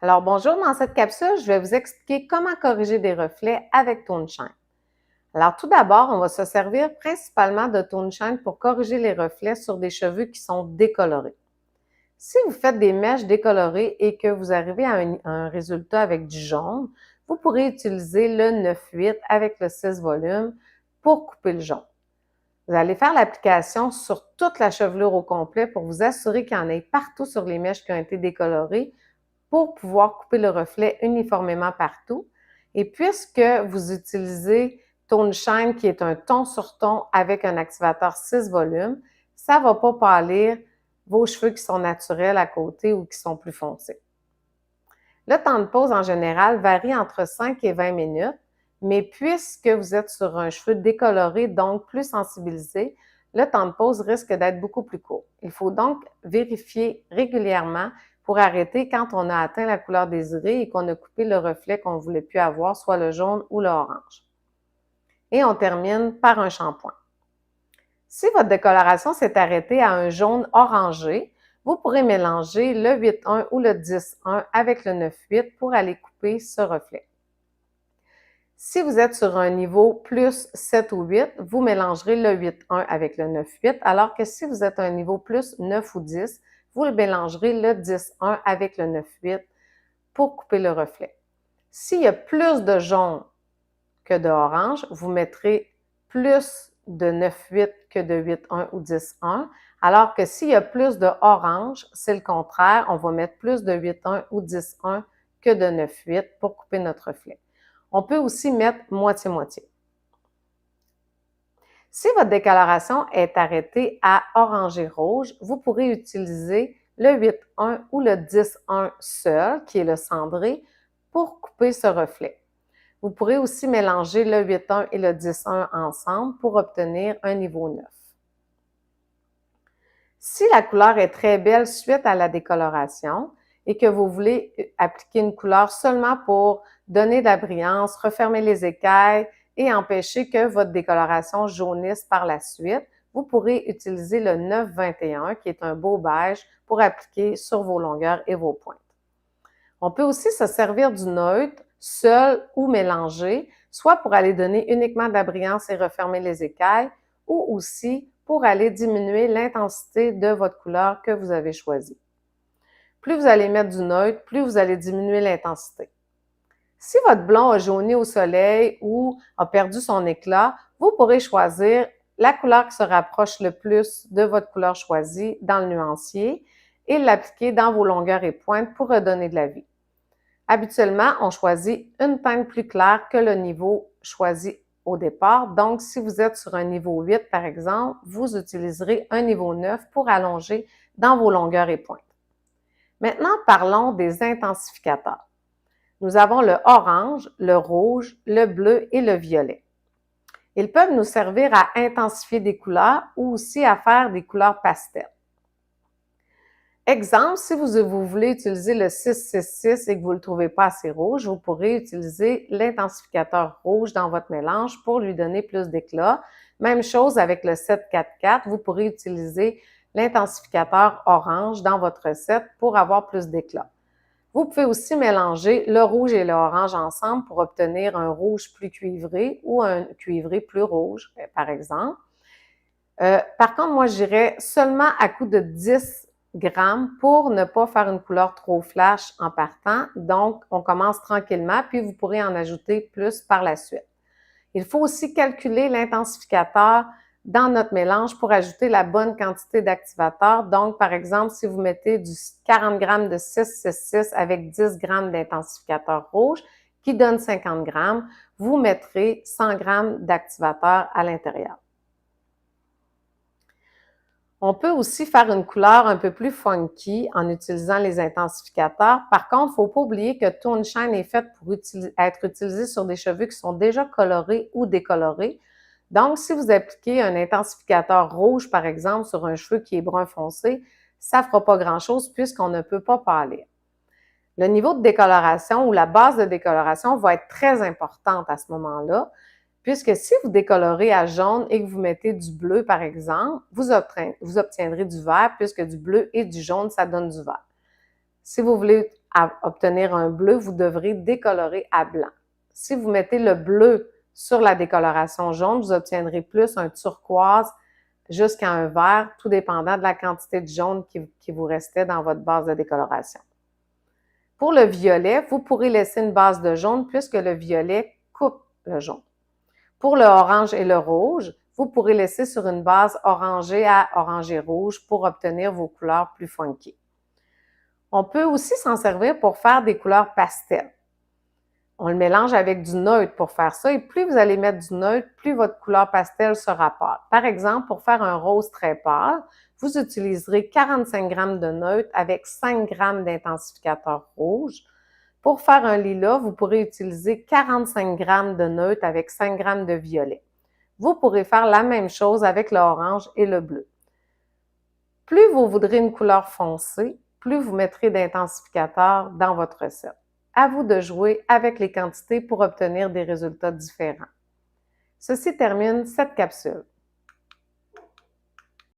Alors bonjour, dans cette capsule, je vais vous expliquer comment corriger des reflets avec Tone Shine. Alors tout d'abord, on va se servir principalement de Tone Shine pour corriger les reflets sur des cheveux qui sont décolorés. Si vous faites des mèches décolorées et que vous arrivez à un résultat avec du jaune, vous pourrez utiliser le 9-8 avec le 6 volume pour couper le jaune. Vous allez faire l'application sur toute la chevelure au complet pour vous assurer qu'il y en ait partout sur les mèches qui ont été décolorées pour pouvoir couper le reflet uniformément partout. Et puisque vous utilisez Tone Shine, qui est un ton sur ton avec un activateur 6 volumes, ça ne va pas pâlir vos cheveux qui sont naturels à côté ou qui sont plus foncés. Le temps de pose en général varie entre 5 et 20 minutes, mais puisque vous êtes sur un cheveu décoloré, donc plus sensibilisé, le temps de pose risque d'être beaucoup plus court. Il faut donc vérifier régulièrement pour arrêter quand on a atteint la couleur désirée et qu'on a coupé le reflet qu'on ne voulait plus avoir, soit le jaune ou l'orange. Et on termine par un shampoing. Si votre décoloration s'est arrêtée à un jaune orangé, vous pourrez mélanger le 8-1 ou le 10-1 avec le 9-8 pour aller couper ce reflet. Si vous êtes sur un niveau plus 7 ou 8, vous mélangerez le 8-1 avec le 9-8, alors que si vous êtes à un niveau plus 9 ou 10, vous le mélangerez le 10-1 avec le 9-8 pour couper le reflet. S'il y a plus de jaune que d'orange, vous mettrez plus de 9-8 que de 8-1 ou 10-1, alors que s'il y a plus de orange, c'est le contraire, on va mettre plus de 8-1 ou 10-1 que de 9-8 pour couper notre reflet. On peut aussi mettre moitié-moitié. Si votre décoloration est arrêtée à orangé-rouge, vous pourrez utiliser le 8-1 ou le 10-1 seul, qui est le cendré, pour couper ce reflet. Vous pourrez aussi mélanger le 8-1 et le 10-1 ensemble pour obtenir un niveau 9. Si la couleur est très belle suite à la décoloration et que vous voulez appliquer une couleur seulement pour donner de la brillance, refermer les écailles et empêcher que votre décoloration jaunisse par la suite, vous pourrez utiliser le 9-21 qui est un beau beige pour appliquer sur vos longueurs et vos pointes. On peut aussi se servir du neutre, seul ou mélangé, soit pour aller donner uniquement de la brillance et refermer les écailles, ou aussi pour aller diminuer l'intensité de votre couleur que vous avez choisie. Plus vous allez mettre du neutre, plus vous allez diminuer l'intensité. Si votre blond a jauni au soleil ou a perdu son éclat, vous pourrez choisir la couleur qui se rapproche le plus de votre couleur choisie dans le nuancier et l'appliquer dans vos longueurs et pointes pour redonner de la vie. Habituellement, on choisit une teinte plus claire que le niveau choisi au départ. Donc, si vous êtes sur un niveau 8, par exemple, vous utiliserez un niveau 9 pour allonger dans vos longueurs et pointes. Maintenant, parlons des intensificateurs. Nous avons le orange, le rouge, le bleu et le violet. Ils peuvent nous servir à intensifier des couleurs ou aussi à faire des couleurs pastel. Exemple, si vous voulez utiliser le 666 et que vous ne le trouvez pas assez rouge, vous pourrez utiliser l'intensificateur rouge dans votre mélange pour lui donner plus d'éclat. Même chose avec le 744, vous pourrez utiliser l'intensificateur orange dans votre recette pour avoir plus d'éclat. Vous pouvez aussi mélanger le rouge et l'orange ensemble pour obtenir un rouge plus cuivré ou un cuivré plus rouge, par exemple. Par contre, moi, j'irais seulement à coup de 10 grammes pour ne pas faire une couleur trop flash en partant. Donc, on commence tranquillement, puis vous pourrez en ajouter plus par la suite. Il faut aussi calculer l'intensificateur dans notre mélange pour ajouter la bonne quantité d'activateur. Donc, par exemple, si vous mettez du 40 grammes de 666 avec 10 grammes d'intensificateur rouge, qui donne 50 grammes, vous mettrez 100 grammes d'activateur à l'intérieur. On peut aussi faire une couleur un peu plus funky en utilisant les intensificateurs. Par contre, il ne faut pas oublier que Tone Shine est faite pour être utilisé sur des cheveux qui sont déjà colorés ou décolorés. Donc, si vous appliquez un intensificateur rouge, par exemple, sur un cheveu qui est brun foncé, ça ne fera pas grand-chose puisqu'on ne peut pas pâlir. Le niveau de décoloration ou la base de décoloration va être très importante à ce moment-là, puisque si vous décolorez à jaune et que vous mettez du bleu, par exemple, vous obtiendrez du vert, puisque du bleu et du jaune, ça donne du vert. Si vous voulez à obtenir un bleu, vous devrez décolorer à blanc. Si vous mettez le bleu sur la décoloration jaune, vous obtiendrez plus un turquoise jusqu'à un vert, tout dépendant de la quantité de jaune qui vous restait dans votre base de décoloration. Pour le violet, vous pourrez laisser une base de jaune puisque le violet coupe le jaune. Pour le orange et le rouge, vous pourrez laisser sur une base orangée à orangé rouge pour obtenir vos couleurs plus funky. On peut aussi s'en servir pour faire des couleurs pastel. On le mélange avec du neutre pour faire ça et plus vous allez mettre du neutre, plus votre couleur pastel sera pâle. Par exemple, pour faire un rose très pâle, vous utiliserez 45 g de neutre avec 5 g d'intensificateur rouge. Pour faire un lilas, vous pourrez utiliser 45 g de neutre avec 5 g de violet. Vous pourrez faire la même chose avec l'orange et le bleu. Plus vous voudrez une couleur foncée, plus vous mettrez d'intensificateur dans votre recette. À vous de jouer avec les quantités pour obtenir des résultats différents. Ceci termine cette capsule.